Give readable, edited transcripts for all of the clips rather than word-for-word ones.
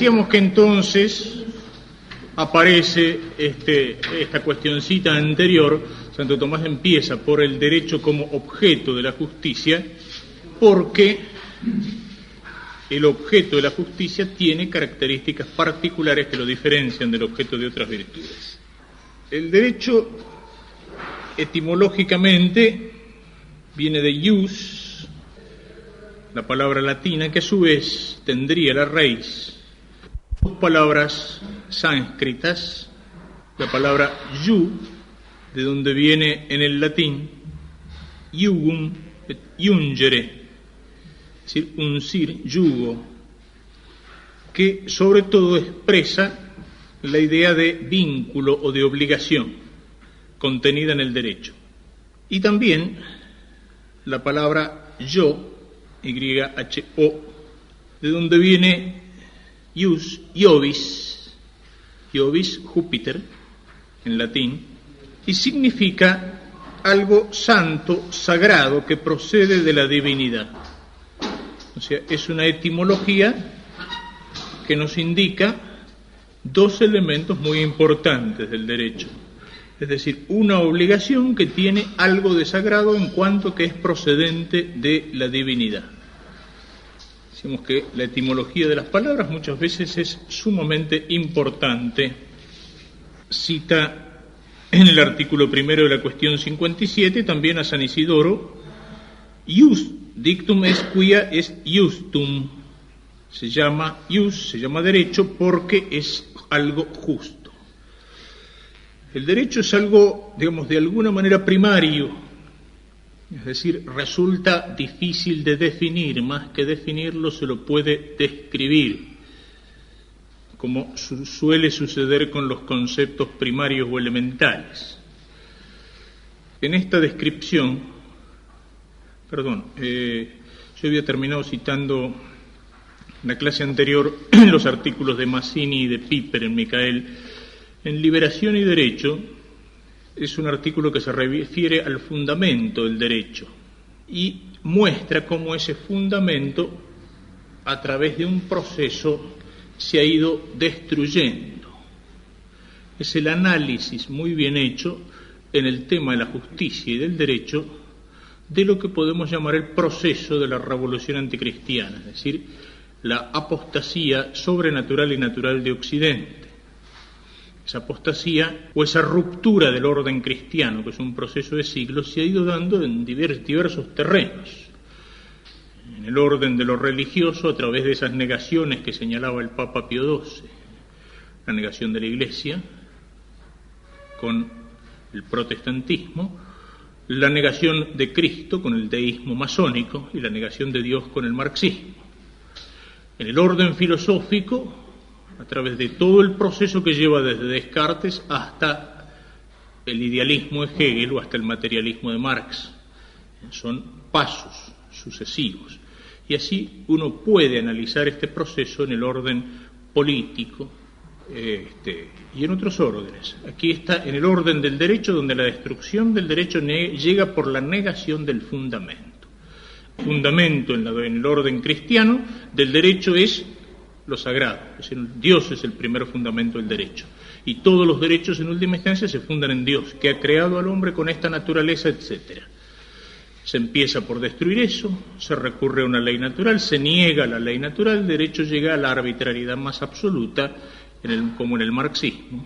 Decíamos que entonces aparece esta cuestioncita anterior. Santo Tomás empieza por el derecho como objeto de la justicia, porque el objeto de la justicia tiene características particulares que lo diferencian del objeto de otras virtudes. El derecho, etimológicamente, viene de ius, la palabra latina, que a su vez tendría la raíz dos palabras sánscritas, la palabra yu, de donde viene en el latín iugum et iungere, es decir, uncir, yugo, que sobre todo expresa la idea de vínculo o de obligación contenida en el derecho. Y también la palabra yo, Y-H-O, de donde viene ius, Iovis, Júpiter, en latín, y significa algo santo, sagrado, que procede de la divinidad. O sea, es una etimología que nos indica dos elementos muy importantes del derecho. Es decir, una obligación que tiene algo de sagrado en cuanto que es procedente de la divinidad. Decimos que la etimología de las palabras muchas veces es sumamente importante. Cita en el artículo primero de la cuestión 57 también a San Isidoro: ius dictum est quia est iustum. Se llama ius, se llama derecho porque es algo justo. El derecho es algo, digamos, de alguna manera primario, es decir, resulta difícil de definir, más que definirlo se lo puede describir, como suele suceder con los conceptos primarios o elementales. En esta descripción, yo había terminado citando en la clase anterior los artículos de Mazzini y de Piper en Micael. En Liberación y Derecho es un artículo que se refiere al fundamento del derecho y muestra cómo ese fundamento, a través de un proceso, se ha ido destruyendo. Es el análisis muy bien hecho en el tema de la justicia y del derecho de lo que podemos llamar el proceso de la revolución anticristiana, es decir, la apostasía sobrenatural y natural de Occidente. Esa apostasía o esa ruptura del orden cristiano, que es un proceso de siglos, se ha ido dando en diversos terrenos. En el orden de lo religioso, a través de esas negaciones que señalaba el Papa Pío XII, la negación de la Iglesia con el protestantismo, la negación de Cristo con el deísmo masónico y la negación de Dios con el marxismo. En el orden filosófico, a través de todo el proceso que lleva desde Descartes hasta el idealismo de Hegel o hasta el materialismo de Marx. Son pasos sucesivos. Y así uno puede analizar este proceso en el orden político y en otros órdenes. Aquí está en el orden del derecho, donde la destrucción del derecho llega por la negación del fundamento. Fundamento en el orden cristiano del derecho es lo sagrado, es decir, Dios es el primer fundamento del derecho. Y todos los derechos en última instancia se fundan en Dios, que ha creado al hombre con esta naturaleza, etcétera. Se empieza por destruir eso, se recurre a una ley natural, se niega la ley natural, el derecho llega a la arbitrariedad más absoluta, como en el marxismo.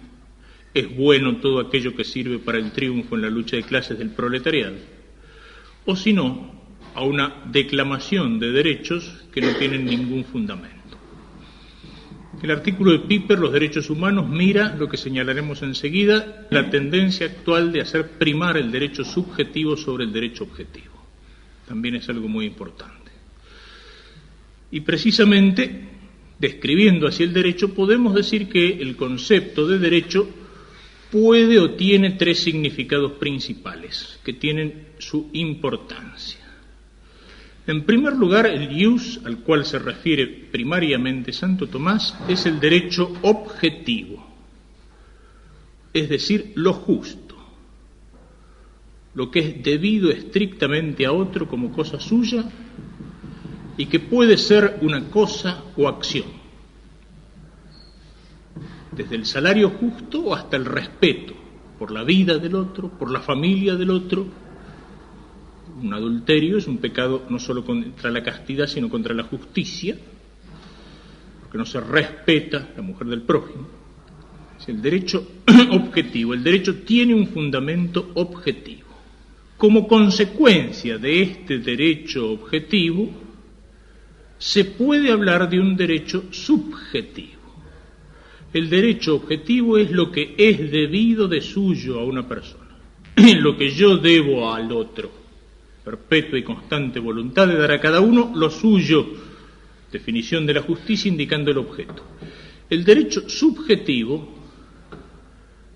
Es bueno todo aquello que sirve para el triunfo en la lucha de clases del proletariado. O si no, a una declamación de derechos que no tienen ningún fundamento. El artículo de Piper, Los derechos humanos, mira lo que señalaremos enseguida, la tendencia actual de hacer primar el derecho subjetivo sobre el derecho objetivo. También es algo muy importante. Y precisamente, describiendo así el derecho, podemos decir que el concepto de derecho puede o tiene tres significados principales que tienen su importancia. En primer lugar, el ius, al cual se refiere primariamente Santo Tomás, es el derecho objetivo, es decir, lo justo, lo que es debido estrictamente a otro como cosa suya y que puede ser una cosa o acción. desde el salario justo hasta el respeto por la vida del otro, por la familia del otro. Un adulterio es un pecado no solo contra la castidad, sino contra la justicia, porque no se respeta la mujer del prójimo. Es el derecho objetivo. El derecho tiene un fundamento objetivo. Como consecuencia de este derecho objetivo, se puede hablar de un derecho subjetivo. El derecho objetivo es lo que es debido de suyo a una persona, lo que yo debo al otro, perpetua y constante voluntad de dar a cada uno lo suyo, definición de la justicia indicando el objeto. El derecho subjetivo,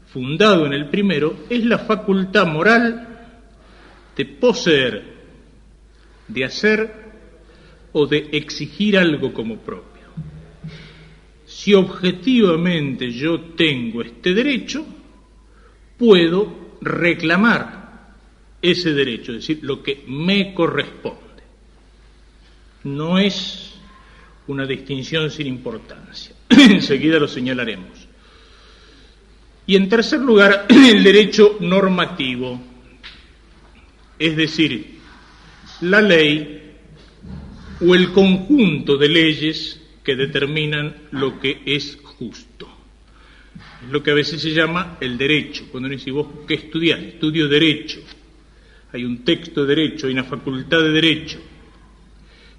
fundado en el primero, es la facultad moral de poseer, de hacer o de exigir algo como propio. Si objetivamente yo tengo este derecho, puedo reclamar ese derecho, es decir, lo que me corresponde. No es una distinción sin importancia. Enseguida lo señalaremos. Y en tercer lugar, el derecho normativo, es decir, la ley o el conjunto de leyes que determinan lo que es justo. Es lo que a veces se llama el derecho. Cuando uno dice, ¿vos qué estudiás? Estudio derecho. Hay un texto de derecho, hay una facultad de derecho.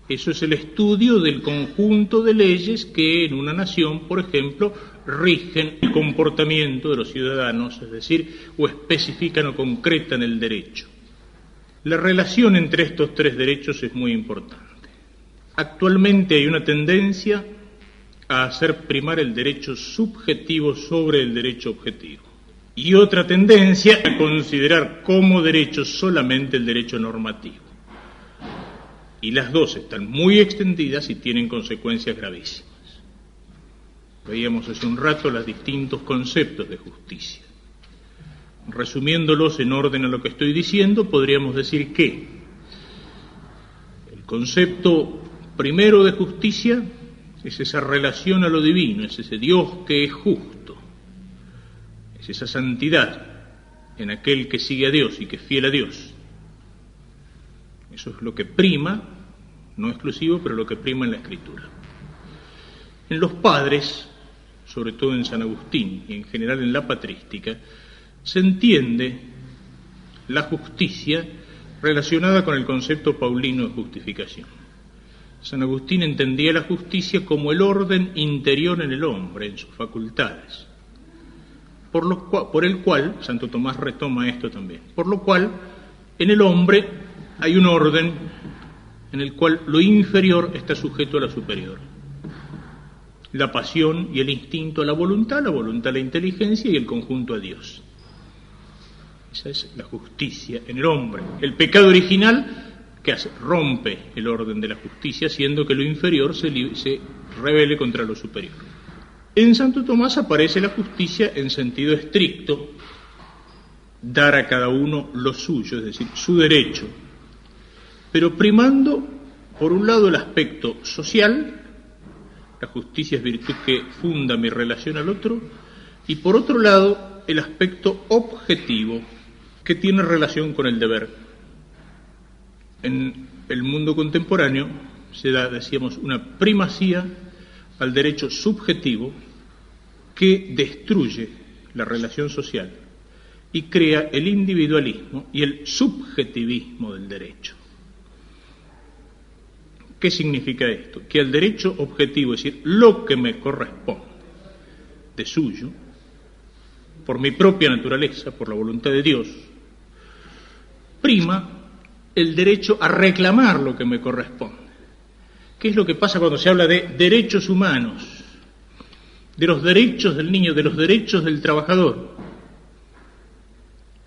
Eso es el estudio del conjunto de leyes que en una nación, por ejemplo, rigen el comportamiento de los ciudadanos, es decir, o especifican o concretan el derecho. La relación entre estos tres derechos es muy importante. Actualmente hay una tendencia a hacer primar el derecho subjetivo sobre el derecho objetivo y otra tendencia a considerar como derecho solamente el derecho normativo. Y las dos están muy extendidas y tienen consecuencias gravísimas. Veíamos hace un rato los distintos conceptos de justicia. Resumiéndolos en orden a lo que estoy diciendo, podríamos decir que el concepto primero de justicia es esa relación a lo divino, es ese Dios que es justo, es esa santidad en aquel que sigue a Dios y que es fiel a Dios. Eso es lo que prima, no exclusivo, pero lo que prima en la Escritura. En los padres, sobre todo en San Agustín y en general en la patrística, se entiende la justicia relacionada con el concepto paulino de justificación. San Agustín entendía la justicia como el orden interior en el hombre, en sus facultades, por el cual, Santo Tomás retoma esto también, por lo cual en el hombre hay un orden en el cual lo inferior está sujeto a la superior. La pasión y el instinto a la voluntad a la inteligencia y el conjunto a Dios. Esa es la justicia en el hombre. El pecado original, ¿qué hace? Rompe el orden de la justicia, haciendo que lo inferior se rebele contra lo superior. En Santo Tomás aparece la justicia en sentido estricto, dar a cada uno lo suyo, es decir, su derecho, pero primando, por un lado, el aspecto social, la justicia es virtud que funda mi relación al otro, y por otro lado, el aspecto objetivo, que tiene relación con el deber. En el mundo contemporáneo se da, decíamos, una primacía al derecho subjetivo que destruye la relación social y crea el individualismo y el subjetivismo del derecho. ¿Qué significa esto? Que al derecho objetivo, es decir, lo que me corresponde de suyo, por mi propia naturaleza, por la voluntad de Dios, prima el derecho a reclamar lo que me corresponde. ¿Qué es lo que pasa cuando se habla de derechos humanos, de los derechos del niño, de los derechos del trabajador?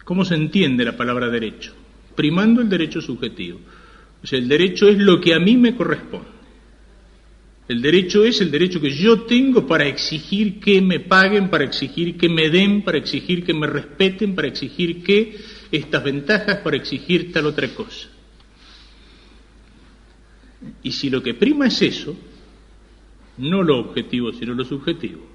¿Cómo se entiende la palabra derecho? Primando el derecho subjetivo. O sea, el derecho es lo que a mí me corresponde. El derecho es el derecho que yo tengo para exigir que me paguen, para exigir que me den, para exigir que me respeten, para exigir que estas ventajas, para exigir tal otra cosa. Y si lo que prima es eso, no lo objetivo, sino lo subjetivo,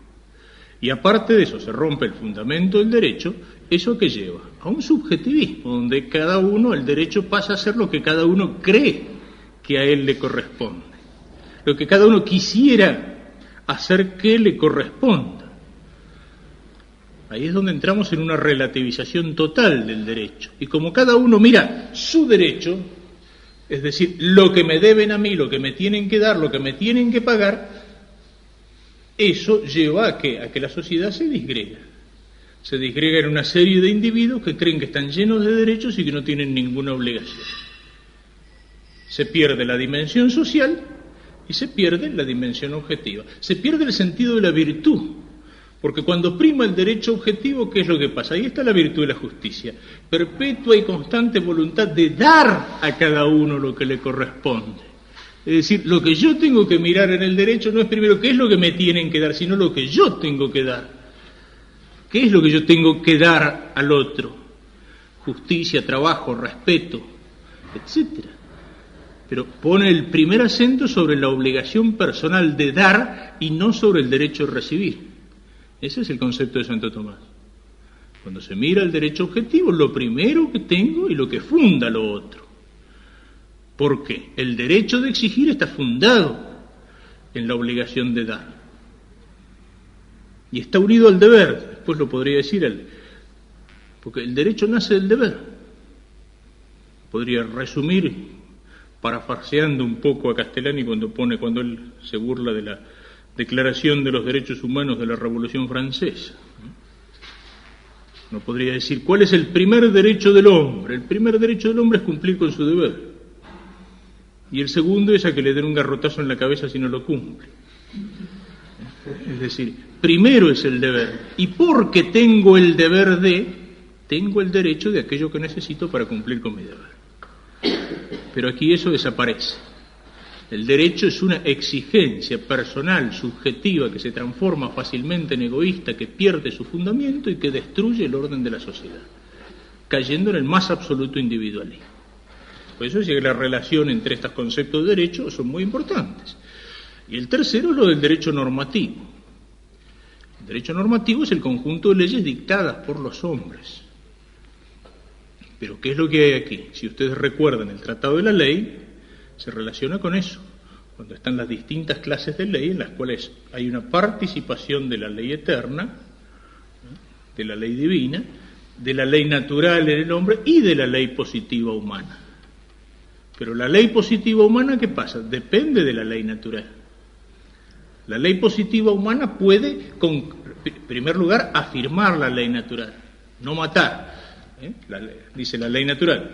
Y aparte de eso, se rompe el fundamento del derecho, ¿eso que lleva? A un subjetivismo, donde cada uno, el derecho pasa a ser lo que cada uno cree que a él le corresponde, lo que cada uno quisiera hacer que le corresponda. Ahí es donde entramos en una relativización total del derecho. Y como cada uno mira su derecho, es decir, lo que me deben a mí, lo que me tienen que dar, lo que me tienen que pagar, eso lleva a que la sociedad se disgrega. Se disgrega en una serie de individuos que creen que están llenos de derechos y que no tienen ninguna obligación. Se pierde la dimensión social y se pierde la dimensión objetiva. Se pierde el sentido de la virtud, porque cuando prima el derecho objetivo, ¿qué es lo que pasa? Ahí está la virtud de la justicia, perpetua y constante voluntad de dar a cada uno lo que le corresponde. Es decir, lo que yo tengo que mirar en el derecho no es primero qué es lo que me tienen que dar, sino lo que yo tengo que dar. ¿Qué es lo que yo tengo que dar al otro? Justicia, trabajo, respeto, etcétera. Pero pone el primer acento sobre la obligación personal de dar y no sobre el derecho a recibir. Ese es el concepto de Santo Tomás. Cuando se mira el derecho objetivo, lo primero que tengo y lo que funda lo otro. ¿Por qué? El derecho de exigir está fundado en la obligación de dar. Y está unido al deber, después lo podría decir él, porque el derecho nace del deber. Podría resumir, parafarseando un poco a Castellani cuando él se burla de la Declaración de los Derechos Humanos de la Revolución Francesa. No podría decir, ¿cuál es el primer derecho del hombre? El primer derecho del hombre es cumplir con su deber. Y el segundo es a que le den un garrotazo en la cabeza si no lo cumple. Es decir, primero es el deber. Y porque tengo el deber tengo el derecho de aquello que necesito para cumplir con mi deber. Pero aquí eso desaparece. El derecho es una exigencia personal, subjetiva, que se transforma fácilmente en egoísta, que pierde su fundamento y que destruye el orden de la sociedad, cayendo en el más absoluto individualismo. Por eso es que la relación entre estos conceptos de derecho son muy importantes. Y el tercero es lo del derecho normativo. El derecho normativo es el conjunto de leyes dictadas por los hombres. Pero ¿qué es lo que hay aquí? Si ustedes recuerdan el Tratado de la Ley, se relaciona con eso, cuando están las distintas clases de ley en las cuales hay una participación de la ley eterna, de la ley divina, de la ley natural en el hombre y de la ley positiva humana. Pero la ley positiva humana, ¿qué pasa? Depende de la ley natural. La ley positiva humana puede, en primer lugar, afirmar la ley natural, no matar. Dice la ley natural.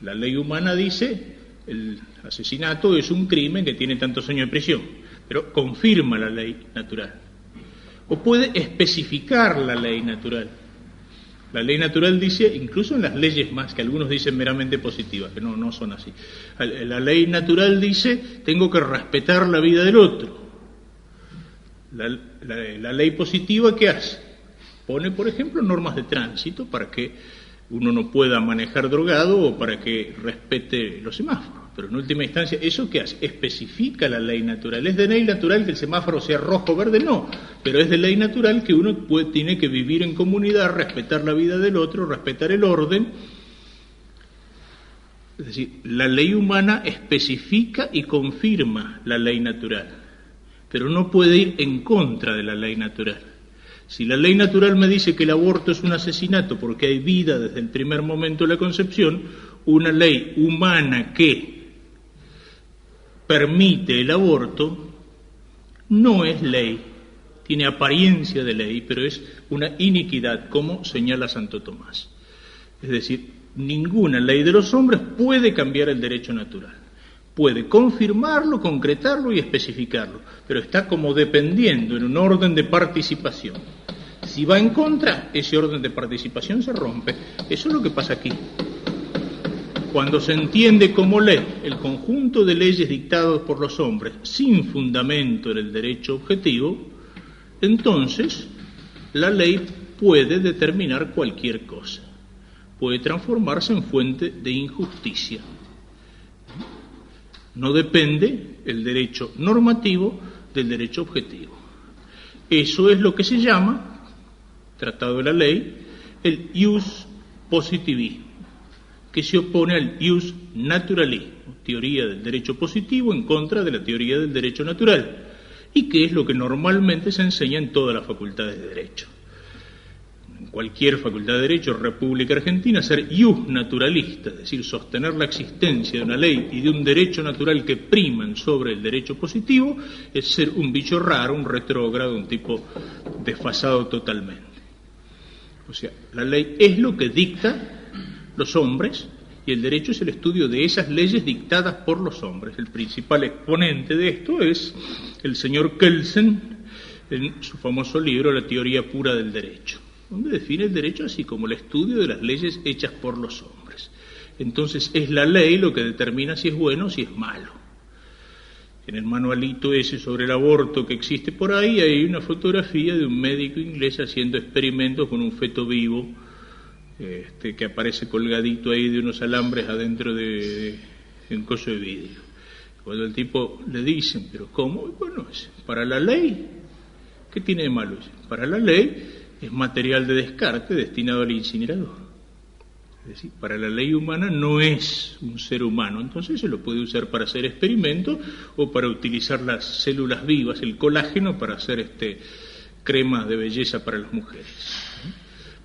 La ley humana dice el asesinato es un crimen que tiene tantos años de prisión, pero confirma la ley natural. O puede especificar la ley natural. La ley natural dice, incluso en las leyes más, que algunos dicen meramente positivas, que no son así. La ley natural dice, tengo que respetar la vida del otro. La ley positiva, ¿qué hace? Pone, por ejemplo, normas de tránsito para que uno no pueda manejar drogado o para que respete los semáforos. Pero en última instancia, ¿eso qué hace? Especifica la ley natural. ¿Es de ley natural que el semáforo sea rojo o verde? No, pero es de ley natural que uno tiene que vivir en comunidad, respetar la vida del otro, respetar el orden. Es decir, la ley humana especifica y confirma la ley natural, pero no puede ir en contra de la ley natural. Si la ley natural me dice que el aborto es un asesinato porque hay vida desde el primer momento de la concepción, una ley humana que permite el aborto no es ley, tiene apariencia de ley, pero es una iniquidad, como señala Santo Tomás. Es decir, ninguna ley de los hombres puede cambiar el derecho natural. Puede confirmarlo, concretarlo y especificarlo, pero está como dependiendo en un orden de participación. Si va en contra, ese orden de participación se rompe. Eso es lo que pasa aquí. Cuando se entiende como ley el conjunto de leyes dictadas por los hombres sin fundamento en el derecho objetivo, entonces la ley puede determinar cualquier cosa. Puede transformarse en fuente de injusticia. No depende el derecho normativo del derecho objetivo. Eso es lo que se llama, tratado de la ley, el ius positivismo, que se opone al ius naturalismo, teoría del derecho positivo en contra de la teoría del derecho natural, y que es lo que normalmente se enseña en todas las facultades de Derecho. En cualquier facultad de Derecho, República Argentina, ser ius naturalista, es decir, sostener la existencia de una ley y de un derecho natural que priman sobre el derecho positivo, es ser un bicho raro, un retrógrado, un tipo desfasado totalmente. O sea, la ley es lo que dicta los hombres y el derecho es el estudio de esas leyes dictadas por los hombres. El principal exponente de esto es el señor Kelsen en su famoso libro La teoría pura del derecho, donde define el derecho así como el estudio de las leyes hechas por los hombres. Entonces es la ley lo que determina si es bueno o si es malo. En el manualito ese sobre el aborto que existe por ahí hay una fotografía de un médico inglés haciendo experimentos con un feto vivo que aparece colgadito ahí de unos alambres adentro de un coso de vidrio. Cuando el tipo le dicen, ¿pero cómo? Bueno, para la ley, ¿qué tiene de malo? Para la ley es material de descarte destinado al incinerador. Es decir, para la ley humana no es un ser humano, entonces se lo puede usar para hacer experimentos o para utilizar las células vivas, el colágeno, para hacer cremas de belleza para las mujeres.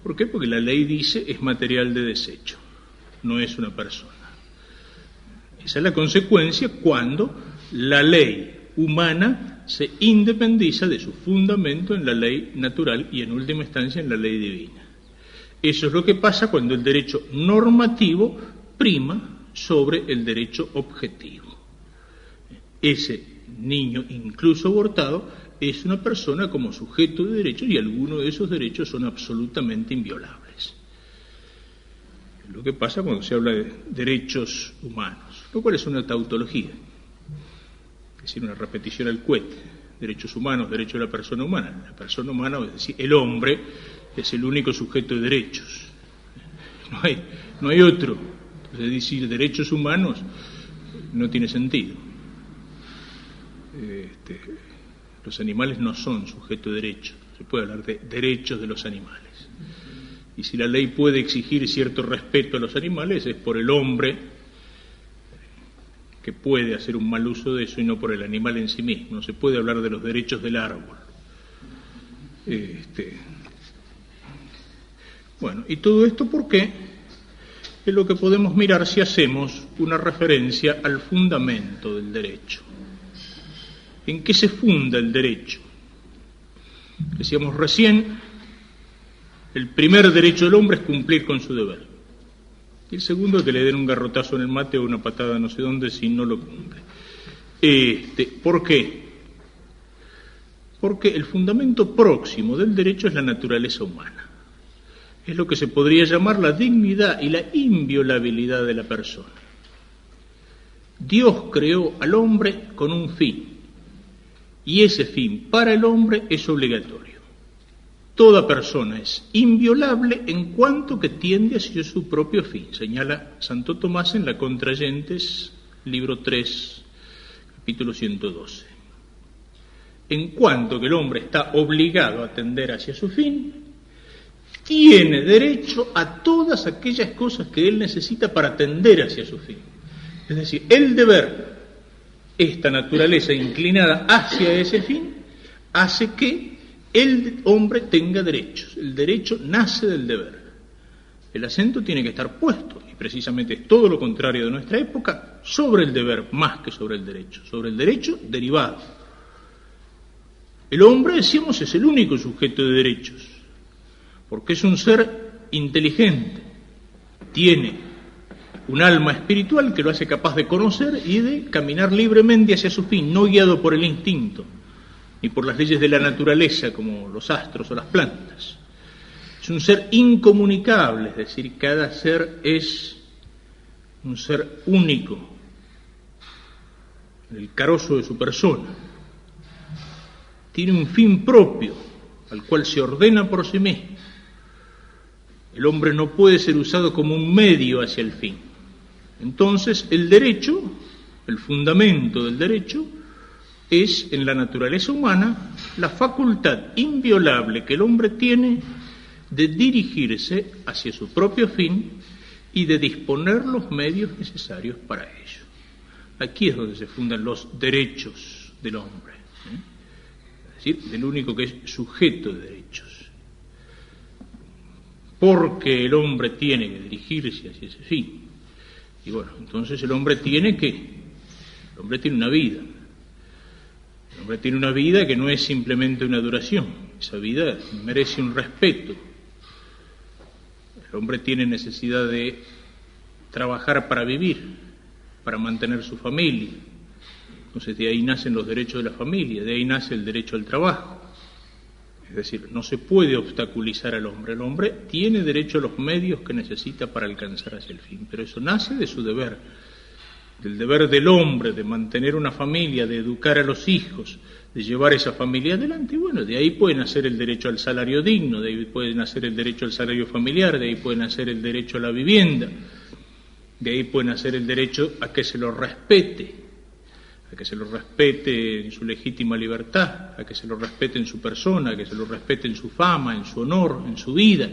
¿Por qué? Porque la ley dice es material de desecho, no es una persona. Esa es la consecuencia cuando la ley humana se independiza de su fundamento en la ley natural y en última instancia en la ley divina. Eso es lo que pasa cuando el derecho normativo prima sobre el derecho objetivo. Ese niño, incluso abortado, es una persona como sujeto de derechos y algunos de esos derechos son absolutamente inviolables. Es lo que pasa cuando se habla de derechos humanos, lo cual es una tautología, es decir, una repetición al cohete. Derechos humanos, derecho de la persona humana. La persona humana, es decir, el hombre, es el único sujeto de derechos. No hay otro. Entonces, decir derechos humanos no tiene sentido. Los animales no son sujeto de derechos. Se puede hablar de derechos de los animales. Y si la ley puede exigir cierto respeto a los animales, es por el hombre que puede hacer un mal uso de eso y no por el animal en sí mismo. No se puede hablar de los derechos del árbol. Bueno, y todo esto ¿por qué? Es lo que podemos mirar si hacemos una referencia al fundamento del derecho. ¿En qué se funda el derecho? Decíamos recién, el primer derecho del hombre es cumplir con su deber. Y el segundo es que le den un garrotazo en el mate o una patada no sé dónde si no lo cumple. ¿Por qué? Porque el fundamento próximo del derecho es la naturaleza humana. Es lo que se podría llamar la dignidad y la inviolabilidad de la persona. Dios creó al hombre con un fin. Y ese fin para el hombre es obligatorio. Toda persona es inviolable en cuanto que tiende hacia su propio fin, señala Santo Tomás en la Contrayentes, libro 3, capítulo 112. En cuanto que el hombre está obligado a tender hacia su fin, tiene derecho a todas aquellas cosas que él necesita para tender hacia su fin. Es decir, el deber, esta naturaleza inclinada hacia ese fin, hace que el hombre tenga derechos. El derecho nace del deber. El acento tiene que estar puesto, y precisamente es todo lo contrario de nuestra época, sobre el deber más que sobre el derecho derivado. El hombre, decíamos, es el único sujeto de derechos, porque es un ser inteligente, tiene un alma espiritual que lo hace capaz de conocer y de caminar libremente hacia su fin, no guiado por el instinto, ni por las leyes de la naturaleza como los astros o las plantas. Es un ser incomunicable, es decir, cada ser es un ser único, el carozo de su persona. Tiene un fin propio, al cual se ordena por sí mismo. El hombre no puede ser usado como un medio hacia el fin. Entonces, el derecho, el fundamento del derecho, es en la naturaleza humana la facultad inviolable que el hombre tiene de dirigirse hacia su propio fin y de disponer los medios necesarios para ello. Aquí es donde se fundan los derechos del hombre, es decir, del único que es sujeto de derechos. Porque el hombre tiene que dirigirse hacia ese fin. Y bueno, entonces el hombre tiene una vida. El hombre tiene una vida que no es simplemente una duración. Esa vida merece un respeto. El hombre tiene necesidad de trabajar para vivir, para mantener su familia. Entonces de ahí nacen los derechos de la familia, de ahí nace el derecho al trabajo. Es decir, no se puede obstaculizar al hombre. El hombre tiene derecho a los medios que necesita para alcanzar hacia el fin, pero eso nace de su deber, del deber del hombre de mantener una familia, de educar a los hijos, de llevar esa familia adelante. Y bueno, de ahí puede nacer el derecho al salario digno, de ahí puede nacer el derecho al salario familiar, de ahí puede nacer el derecho a la vivienda, de ahí puede nacer el derecho a que se lo respete, en su legítima libertad, a que se lo respete en su persona, a que se lo respete en su fama, en su honor, en su vida,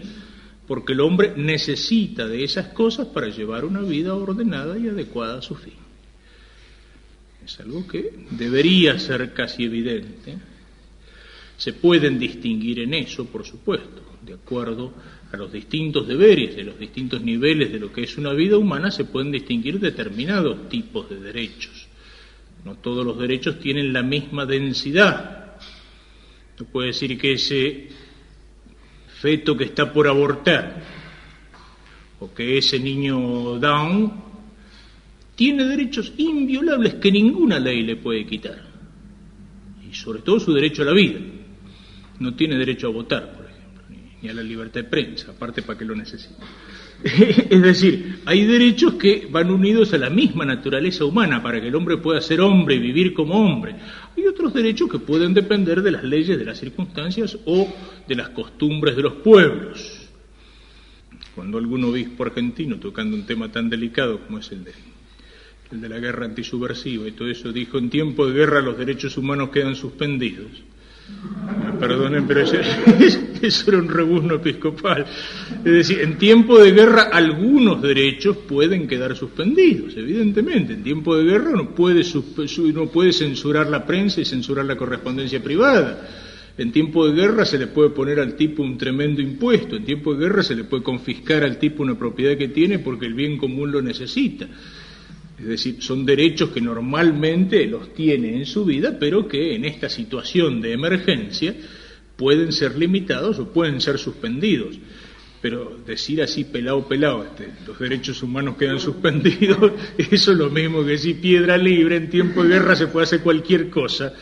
porque el hombre necesita de esas cosas para llevar una vida ordenada y adecuada a su fin. Es algo que debería ser casi evidente. Se pueden distinguir en eso, por supuesto, de acuerdo a los distintos deberes, de los distintos niveles de lo que es una vida humana, se pueden distinguir determinados tipos de derechos. No todos los derechos tienen la misma densidad. No puede decir que ese feto que está por abortar o que ese niño Down tiene derechos inviolables que ninguna ley le puede quitar. Y sobre todo su derecho a la vida. No tiene derecho a votar, por ejemplo, ni a la libertad de prensa, aparte para que lo necesite. Es decir, hay derechos que van unidos a la misma naturaleza humana para que el hombre pueda ser hombre y vivir como hombre. Hay otros derechos que pueden depender de las leyes, de las circunstancias o de las costumbres de los pueblos. Cuando algún obispo argentino, tocando un tema tan delicado como es el de la guerra antisubversiva y todo eso, dijo: en tiempo de guerra los derechos humanos quedan suspendidos. Perdonen, pero eso era un rebuzno episcopal. Es decir, en tiempo de guerra algunos derechos pueden quedar suspendidos, evidentemente. En tiempo de guerra no puede censurar la prensa y censurar la correspondencia privada. En tiempo de guerra se le puede poner al tipo un tremendo impuesto. En tiempo de guerra se le puede confiscar al tipo una propiedad que tiene porque el bien común lo necesita. Es decir, son derechos que normalmente los tiene en su vida, pero que en esta situación de emergencia pueden ser limitados o pueden ser suspendidos. Pero decir así pelado, los derechos humanos quedan suspendidos, eso es lo mismo que decir piedra libre, en tiempo de guerra se puede hacer cualquier cosa.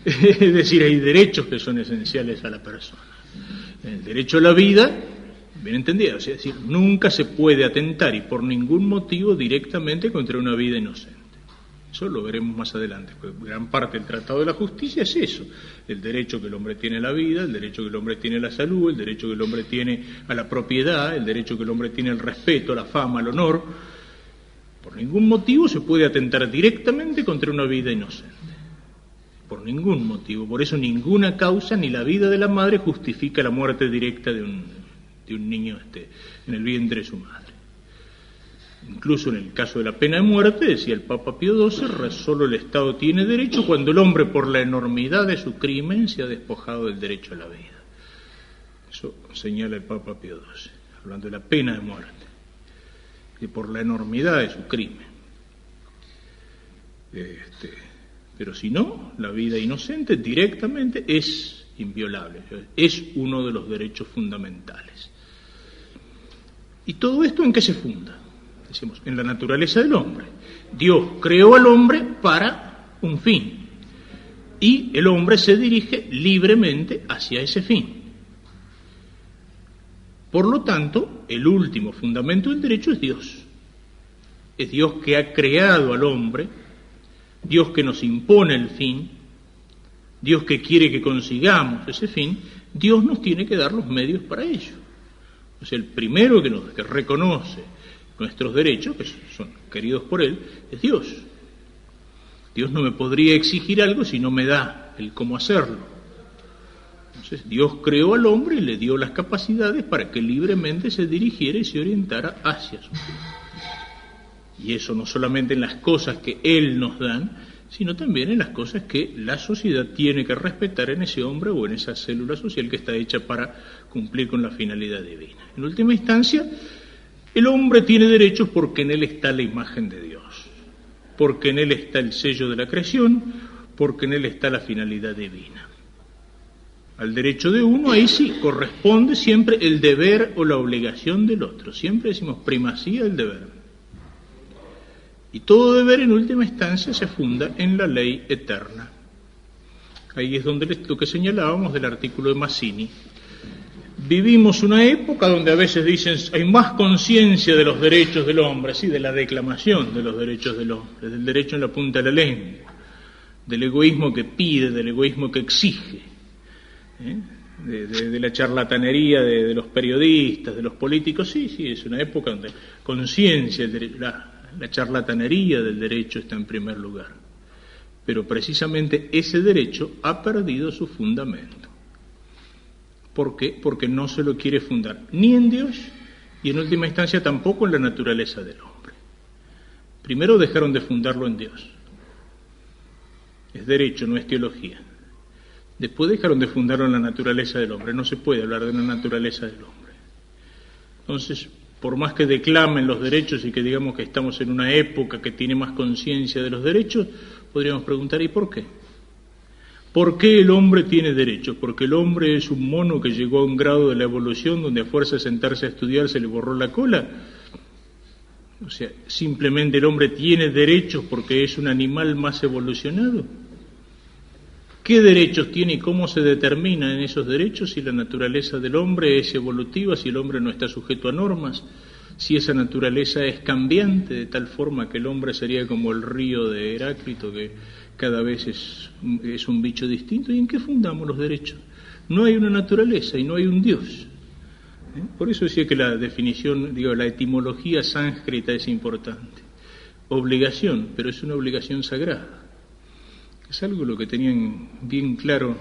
Es decir, hay derechos que son esenciales a la persona. El derecho a la vida, bien entendido, es decir, nunca se puede atentar y por ningún motivo directamente contra una vida inocente. Eso lo veremos más adelante, porque gran parte del Tratado de la Justicia es eso: el derecho que el hombre tiene a la vida, el derecho que el hombre tiene a la salud, el derecho que el hombre tiene a la propiedad, el derecho que el hombre tiene al respeto, a la fama, al honor. Por ningún motivo se puede atentar directamente contra una vida inocente. Por ningún motivo. Por eso ninguna causa ni la vida de la madre justifica la muerte directa de un niño en el vientre de su madre. Incluso en el caso de la pena de muerte, decía el Papa Pío XII, solo el Estado tiene derecho cuando el hombre, por la enormidad de su crimen, se ha despojado del derecho a la vida. Eso señala el Papa Pío XII, hablando de la pena de muerte, y por la enormidad de su crimen. Pero si no, la vida inocente directamente es inviolable, es uno de los derechos fundamentales. ¿Y todo esto en qué se funda? Decimos, en la naturaleza del hombre. Dios creó al hombre para un fin y el hombre se dirige libremente hacia ese fin. Por lo tanto, el último fundamento del derecho es Dios. Es Dios que ha creado al hombre, Dios que nos impone el fin, Dios que quiere que consigamos ese fin. Dios nos tiene que dar los medios para ello. O sea, el primero que reconoce nuestros derechos, que son queridos por Él, es Dios. Dios no me podría exigir algo si no me da el cómo hacerlo. Entonces Dios creó al hombre y le dio las capacidades para que libremente se dirigiera y se orientara hacia su fin. Y eso no solamente en las cosas que Él nos dan, sino también en las cosas que la sociedad tiene que respetar en ese hombre o en esa célula social que está hecha para cumplir con la finalidad divina. En última instancia, el hombre tiene derechos porque en él está la imagen de Dios, porque en él está el sello de la creación, porque en él está la finalidad divina. Al derecho de uno, ahí sí, corresponde siempre el deber o la obligación del otro. Siempre decimos primacía del deber. Y todo deber en última instancia se funda en la ley eterna. Ahí es donde lo que señalábamos del artículo de Mazzini. Vivimos una época donde a veces dicen hay más conciencia de los derechos del hombre, sí, de la declamación de los derechos del hombre, del derecho en la punta de la lengua, del egoísmo que pide, del egoísmo que exige, de la charlatanería de los periodistas, de los políticos. Sí, es una época donde conciencia, la charlatanería del derecho está en primer lugar. Pero precisamente ese derecho ha perdido su fundamento. ¿Por qué? Porque no se lo quiere fundar ni en Dios y en última instancia tampoco en la naturaleza del hombre. Primero dejaron de fundarlo en Dios. Es derecho, no es teología. Después dejaron de fundarlo en la naturaleza del hombre. No se puede hablar de la naturaleza del hombre. Entonces, por más que declamen los derechos y que digamos que estamos en una época que tiene más conciencia de los derechos, podríamos preguntar, ¿y por qué? ¿Por qué el hombre tiene derechos? Porque el hombre es un mono que llegó a un grado de la evolución donde a fuerza de sentarse a estudiar se le borró la cola. O sea, simplemente el hombre tiene derechos porque es un animal más evolucionado. ¿Qué derechos tiene y cómo se determinan esos derechos si la naturaleza del hombre es evolutiva, si el hombre no está sujeto a normas, si esa naturaleza es cambiante de tal forma que el hombre sería como el río de Heráclito que cada vez es un bicho distinto? ¿Y en qué fundamos los derechos? No hay una naturaleza y no hay un Dios. Por eso decía que la definición, la etimología sánscrita es importante. Obligación, pero es una obligación sagrada. Es algo lo que tenían bien claro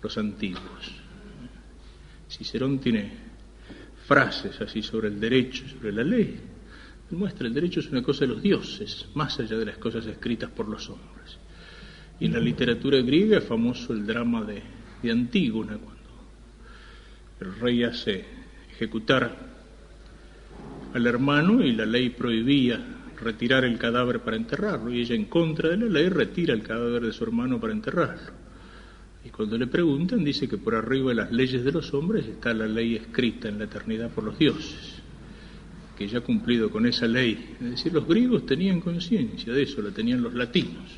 los antiguos. Cicerón tiene frases así sobre el derecho, sobre la ley. Muestra, el derecho es una cosa de los dioses, más allá de las cosas escritas por los hombres. Y en la literatura griega es famoso el drama de Antígona, cuando el rey hace ejecutar al hermano y la ley prohibía retirar el cadáver para enterrarlo, y ella, en contra de la ley, retira el cadáver de su hermano para enterrarlo. Y cuando le preguntan, dice que por arriba de las leyes de los hombres está la ley escrita en la eternidad por los dioses, que ella ha cumplido con esa ley. Es decir, los griegos tenían conciencia de eso, la tenían los latinos.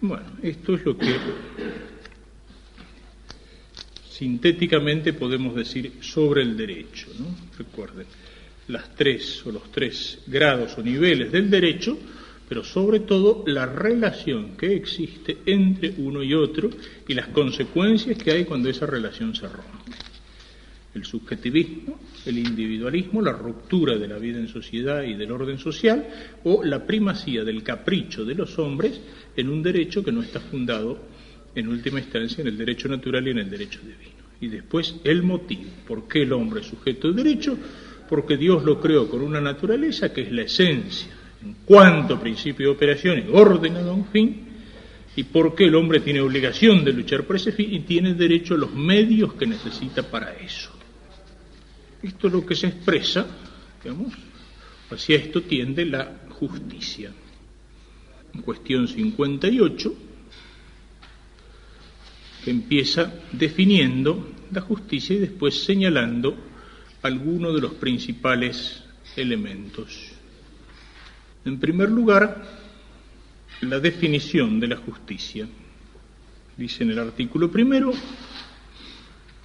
Bueno, esto es lo que sintéticamente podemos decir sobre el derecho, ¿no? Recuerden, los tres grados o niveles del derecho, pero sobre todo la relación que existe entre uno y otro y las consecuencias que hay cuando esa relación se rompe. El subjetivismo, el individualismo, la ruptura de la vida en sociedad y del orden social, o la primacía del capricho de los hombres en un derecho que no está fundado en última instancia en el derecho natural y en el derecho divino. Y después el motivo, ¿por qué el hombre es sujeto de derecho? Porque Dios lo creó con una naturaleza que es la esencia, en cuanto a principio de operación, y ordenado a un fin, y porque el hombre tiene obligación de luchar por ese fin y tiene derecho a los medios que necesita para eso. Esto es lo que se expresa, digamos, hacia esto tiende la justicia. En cuestión 58, que empieza definiendo la justicia y después señalando algunos de los principales elementos. En primer lugar, la definición de la justicia. Dice en el artículo primero,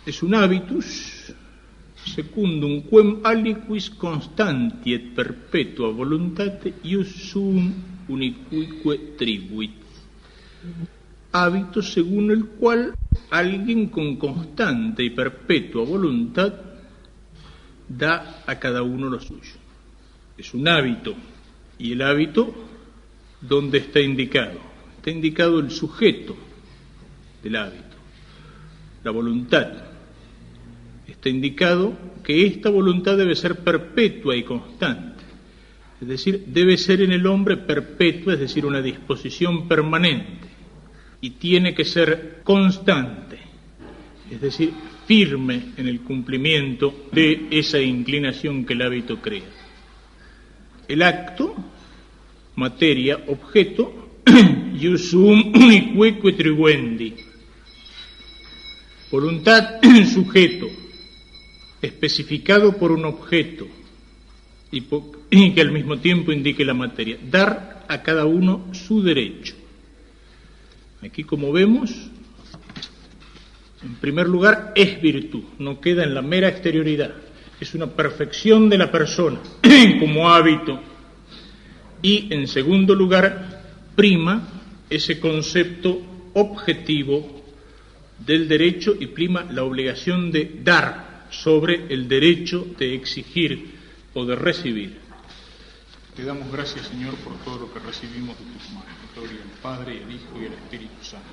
es un habitus secundum quem aliquis constanti et perpetua voluntate ius suum unicuique tribuit. Hábito según el cual alguien con constante y perpetua voluntad da a cada uno lo suyo. Es un hábito, y el hábito, ¿dónde está indicado? está indicado el sujeto del hábito, la voluntad. Está indicado que esta voluntad debe ser perpetua y constante, es decir, debe ser en el hombre perpetua, es decir, una disposición permanente, y tiene que ser constante, es decir, firme en el cumplimiento de esa inclinación que el hábito crea. El acto, materia, objeto, iusum unique tribuendi. Voluntad, sujeto, especificado por un objeto y que al mismo tiempo indique la materia. Dar a cada uno su derecho. Aquí, como vemos, en primer lugar, es virtud, no queda en la mera exterioridad, es una perfección de la persona como hábito. Y, en segundo lugar, prima ese concepto objetivo del derecho y prima la obligación de dar sobre el derecho de exigir o de recibir. Te damos gracias, Señor, por todo lo que recibimos de tus manos. Gloria al Padre, y al Hijo, y al Espíritu Santo.